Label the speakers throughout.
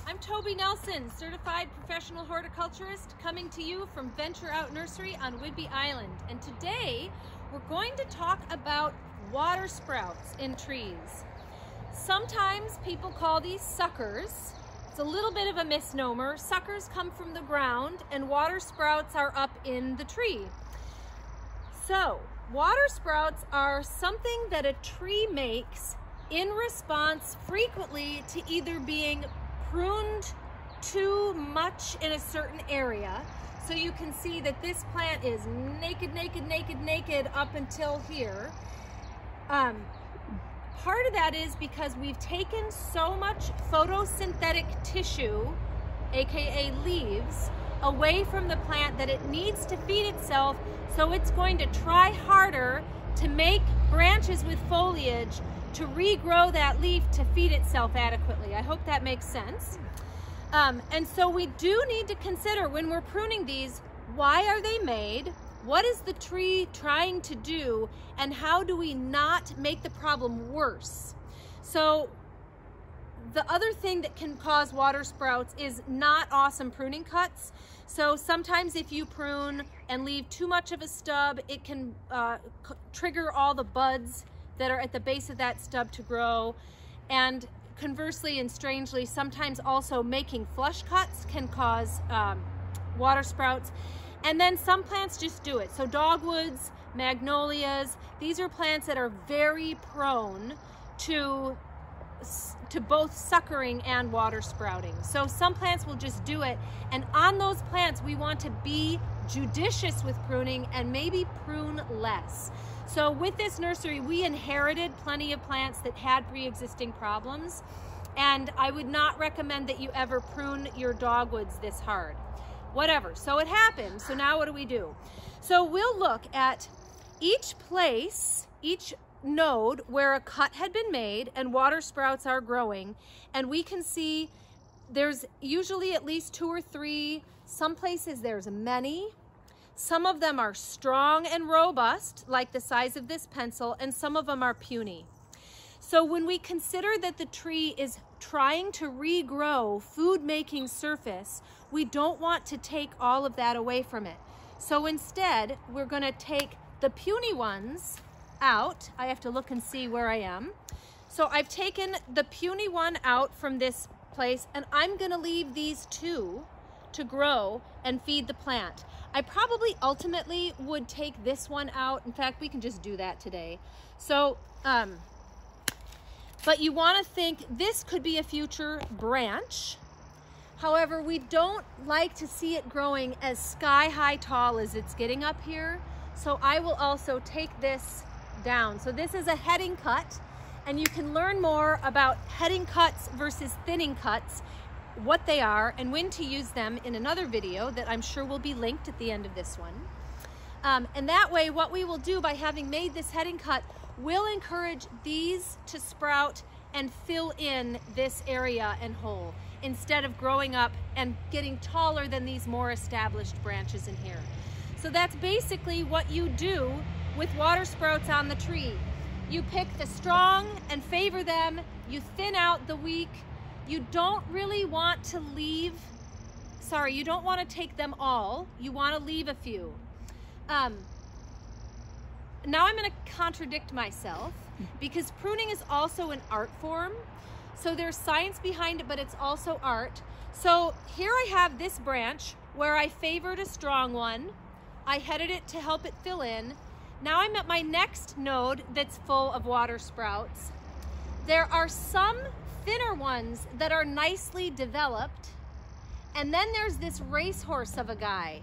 Speaker 1: I'm Tobey Nelson, certified professional horticulturist, coming to you from Venture Out Nursery on Whidbey Island. And today we're going to talk about water sprouts in trees. Sometimes people call these suckers. It's a little bit of a misnomer. Suckers come from the ground and water sprouts are up in the tree. So, water sprouts are something that a tree makes in response frequently to either being pruned too much in a certain area. So you can see that this plant is naked, naked, naked, naked up until here. Part of that is because we've taken so much photosynthetic tissue, aka leaves, away from the plant that it needs to feed itself, so it's going to try harder to make branches with foliage to regrow that leaf to feed itself adequately. I hope that makes sense. And so we do need to consider when we're pruning these, why are they made? What is the tree trying to do? And how do we not make the problem worse? So the other thing that can cause water sprouts is not awesome pruning cuts. So sometimes if you prune and leave too much of a stub, it can trigger all the buds that are at the base of that stub to grow. And conversely and strangely, sometimes also making flush cuts can cause water sprouts. And then some plants just do it. So dogwoods, magnolias, these are plants that are very prone to both suckering and water sprouting. So some plants will just do it. And on those plants, we want to be judicious with pruning and maybe prune less. So with this nursery, we inherited plenty of plants that had pre-existing problems. And I would not recommend that you ever prune your dogwoods this hard. Whatever, so it happened. So now what do we do? So we'll look at each place, each node where a cut had been made and water sprouts are growing, and we can see there's usually at least 2 or 3. Some places there's many. Some of them are strong and robust, like the size of this pencil, and some of them are puny. So when we consider that the tree is trying to regrow food-making surface, we don't want to take all of that away from it. So instead, we're going to take the puny ones out. I have to look and see where I am. So I've taken the puny one out from this place, and I'm going to leave these 2 to grow and feed the plant. I probably ultimately would take this one out. In fact, we can just do that today. So, but you want to think this could be a future branch. However, we don't like to see it growing as sky-high tall as it's getting up here. So I will also take this down. So this is a heading cut, and you can learn more about heading cuts versus thinning cuts, what they are, and when to use them in another video that I'm sure will be linked at the end of this one. And that way, what we will do by having made this heading cut, we'll encourage these to sprout and fill in this area and hole, instead of growing up and getting taller than these more established branches in here. So that's basically what you do with water sprouts on the tree. You pick the strong and favor them, you thin out the weak. You don't really want to leave, you don't want to take them all, you want to leave a few. Now I'm going to contradict myself, because pruning is also an art form. So there's science behind it, but it's also art. So here I have this branch where I favored a strong one. I headed it to help it fill in. Now I'm at my next node that's full of water sprouts. There are some thinner ones that are nicely developed. And then there's this racehorse of a guy.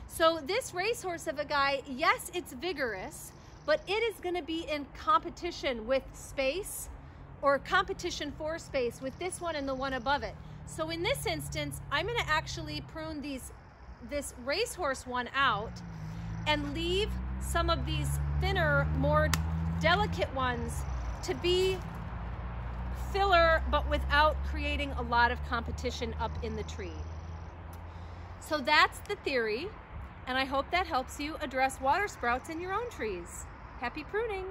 Speaker 1: So this racehorse of a guy, yes, it's vigorous, but it is going to be in competition with space, or competition for space with this one and the one above it. So in this instance, I'm going to actually prune this racehorse one out and leave some of these thinner, more delicate ones to be filler, but without creating a lot of competition up in the tree. So that's the theory, and I hope that helps you address water sprouts in your own trees. Happy pruning!